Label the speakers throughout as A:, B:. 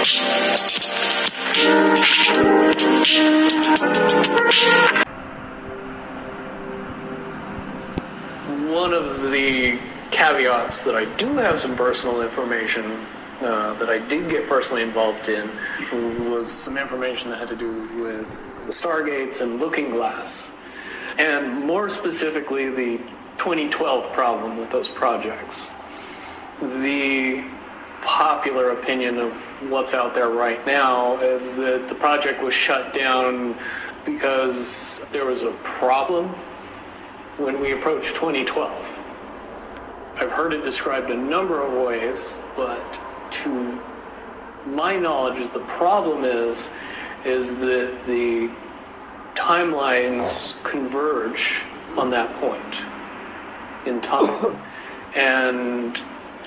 A: One of the caveats that I do have some personal information that I did get personally involved in was some information that had to do with the Stargates and Looking Glass, and more specifically the 2012 problem with those projects. The popular opinion of what's out there right now is that the project was shut down because there was a problem when we approached 2012. I've heard it described a number of ways, but to my knowledge, the problem is that the timelines converge on that point in time. And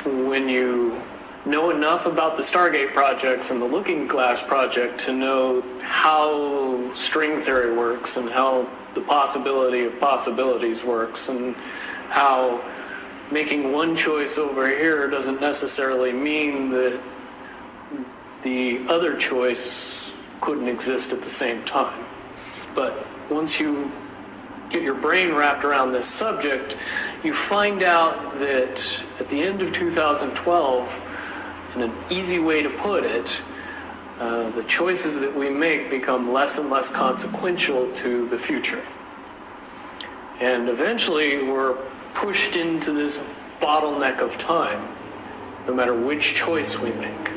A: when you know enough about the Stargate projects and the Looking Glass project to know how string theory works and how the possibility of possibilities works and how making one choice over here doesn't necessarily mean that the other choice couldn't exist at the same time. But once you get your brain wrapped around this subject, you find out that at the end of 2012, in an easy way to put it, the choices that we make become less and less consequential to the future. And eventually we're pushed into this bottleneck of time, no matter which choice we make.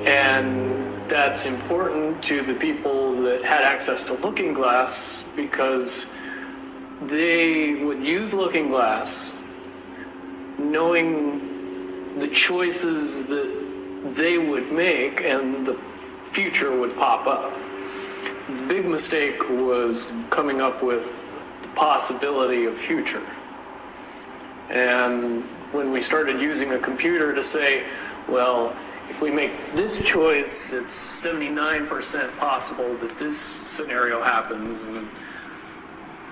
A: And that's important to the people that had access to Looking Glass because they would use Looking Glass knowing the choices that they would make and the future would pop up. The big mistake was coming up with the possibility of future. And when we started using a computer to say, well, if we make this choice, it's 79% possible that this scenario happens, and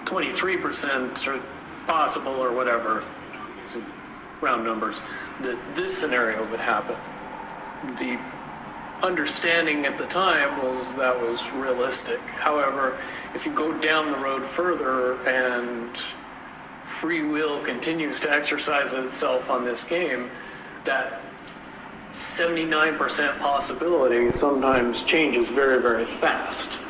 A: 23% are possible or whatever, using round numbers, that this scenario would happen. The understanding at the time was that was realistic. However, if you go down the road further and free will continues to exercise itself on this game, that 79% possibility sometimes changes very, very fast.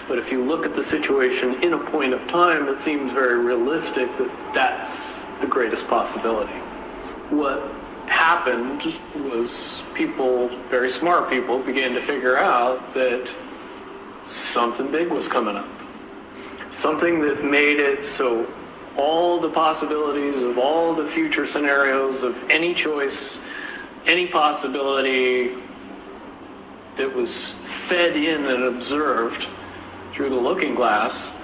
A: But if you look at the situation in a point of time, it seems very realistic that that's the greatest possibility. What happened was people, very smart people, began to figure out that something big was coming up. Something that made it so all the possibilities of all the future scenarios of any choice, any possibility that was fed in and observed through the Looking Glass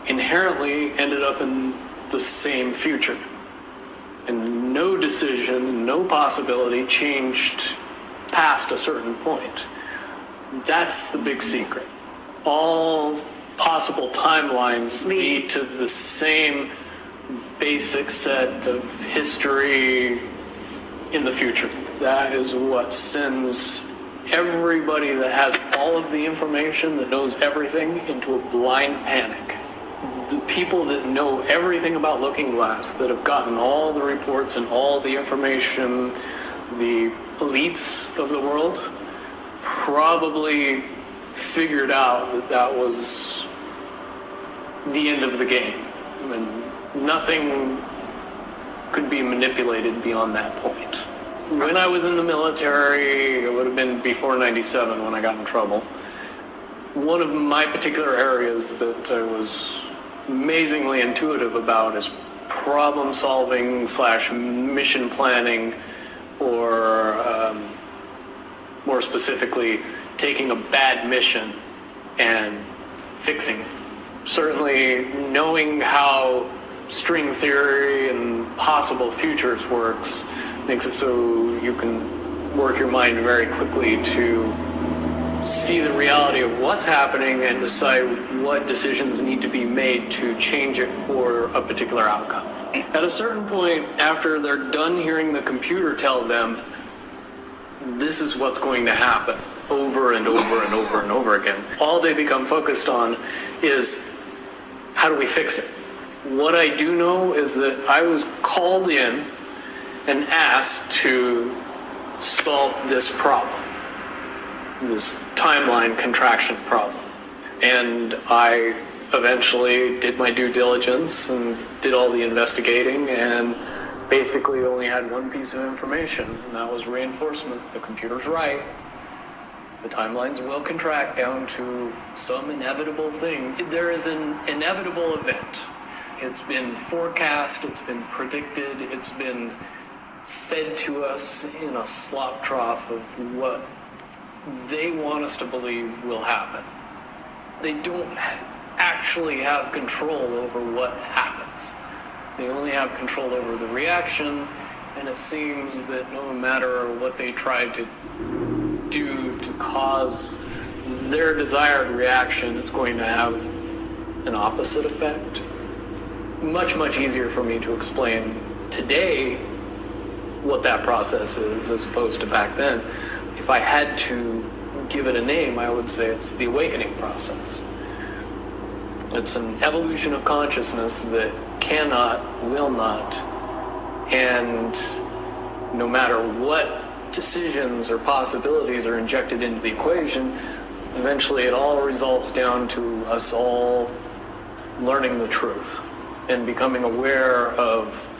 A: inherently ended up in the same future. And no decision, no possibility changed past a certain point. That's the big secret. All possible timelines lead to the same basic set of history in the future. That is what sends everybody that has all of the information, that knows everything, into a blind panic. The people that know everything about Looking Glass, that have gotten all the reports and all the information, the elites of the world, probably figured out that that was the end of the game. And nothing could be manipulated beyond that point. When I was in the military, it would have been before 97 when I got in trouble. One of my particular areas that I was amazingly intuitive about is problem solving / mission planning, or more specifically, taking a bad mission and fixing it. Certainly knowing how string theory and possible futures works makes it so you can work your mind very quickly to see the reality of what's happening and decide what decisions need to be made to change it for a particular outcome. At a certain point, after they're done hearing the computer tell them this is what's going to happen over and over and over and over again. All they become focused on is, how do we fix it? What I do know is that I was called in and asked to solve this problem, this timeline contraction problem. And I eventually did my due diligence and did all the investigating, and basically only had one piece of information, and that was reinforcement. The computer's right. The timelines will contract down to some inevitable thing. There is an inevitable event. It's been forecast, it's been predicted, it's been fed to us in a slop trough of what they want us to believe will happen. They don't actually have control over what happens. They only have control over the reaction, and it seems that no matter what they try to do to cause their desired reaction, it's going to have an opposite effect. Much, much easier for me to explain today what that process is as opposed to back then. If I had to give it a name, I would say it's the awakening process. It's an evolution of consciousness that cannot, will not, and no matter what decisions or possibilities are injected into the equation, eventually it all resolves down to us all learning the truth and becoming aware of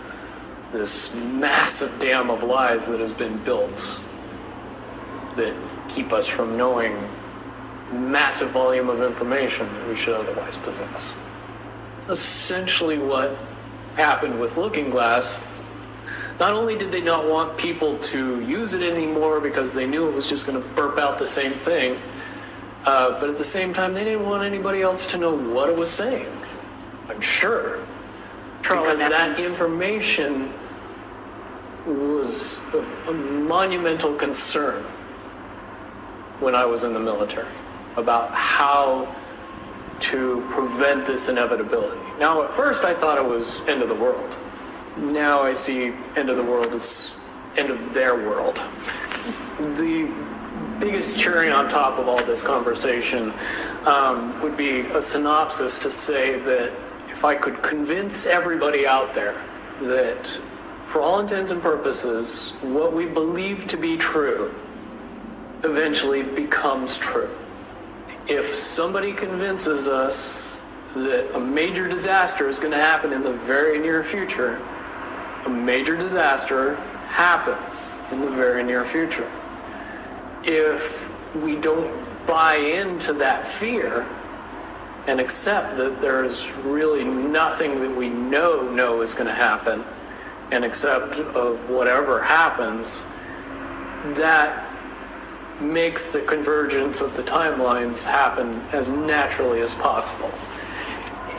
A: this massive dam of lies that has been built that keep us from knowing massive volume of information that we should otherwise possess. Essentially what happened with Looking Glass, not only did they not want people to use it anymore because they knew it was just going to burp out the same thing, but at the same time they didn't want anybody else to know what it was saying, I'm sure. Because that information was of a monumental concern when I was in the military about how to prevent this inevitability. Now, at first I thought it was end of the world. Now I see end of the world as end of their world. The biggest cherry on top of all this conversation would be a synopsis to say that if I could convince everybody out there that for all intents and purposes, what we believe to be true eventually becomes true. If somebody convinces us that a major disaster is going to happen in the very near future, a major disaster happens in the very near future. If we don't buy into that fear and accept that there's really nothing that we know is going to happen, and accept of whatever happens, that makes the convergence of the timelines happen as naturally as possible.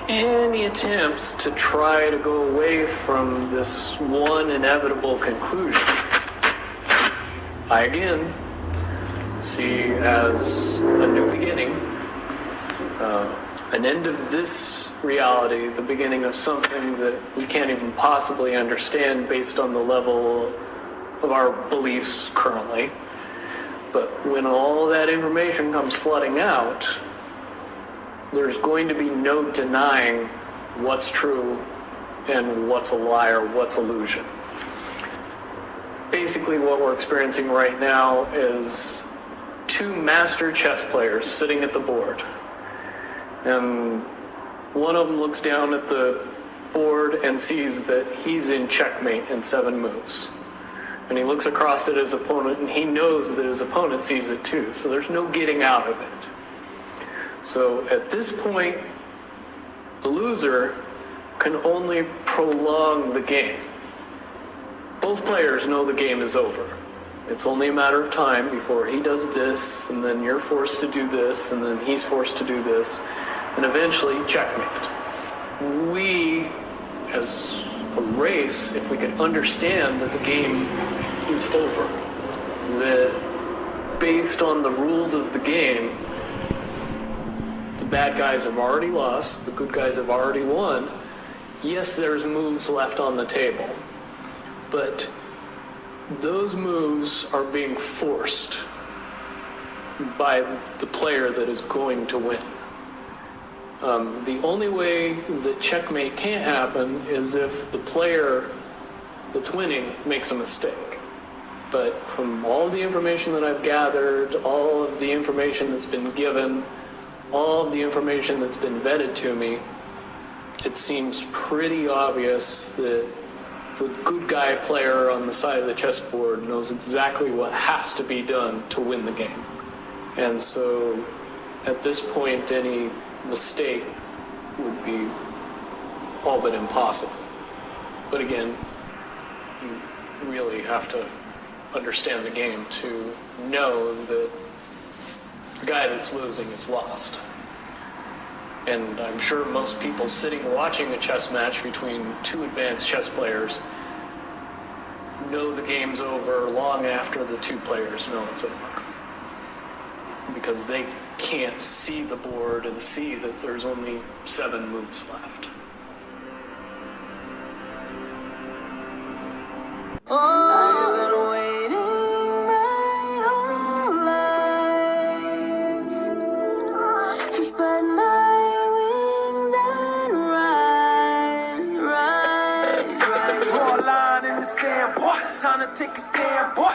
A: Any attempts to try to go away from this one inevitable conclusion, I again see as a new beginning, an end of this reality, the beginning of something that we can't even possibly understand based on the level of our beliefs currently. But when all that information comes flooding out, there's going to be no denying what's true and what's a lie or what's illusion. Basically what we're experiencing right now is two master chess players sitting at the board. And one of them looks down at the board and sees that he's in checkmate in 7 moves. And he looks across at his opponent and he knows that his opponent sees it too. So there's no getting out of it. So at this point, the loser can only prolong the game. Both players know the game is over. It's only a matter of time before he does this, and then you're forced to do this, and then he's forced to do this, and eventually checkmate. We, as a race, if we could understand that the game is over, that based on the rules of the game, the bad guys have already lost, the good guys have already won. Yes, there's moves left on the table, but those moves are being forced by the player that is going to win. The only way that checkmate can't happen is if the player that's winning makes a mistake. But from all of the information that I've gathered, all of the information that's been given, all of the information that's been vetted to me, it seems pretty obvious that the good guy player on the side of the chessboard knows exactly what has to be done to win the game. And so at this point, any mistake would be all but impossible. But again, you really have to understand the game to know that the guy that's losing is lost. And I'm sure most people sitting watching a chess match between two advanced chess players know the game's over long after the two players know it's over. Because they can't see the board and see that there's only 7 moves left.
B: I've been waiting my whole life to spread my wings and rise.
C: Draw a line in the sand, boy. Time to take a stand, boy.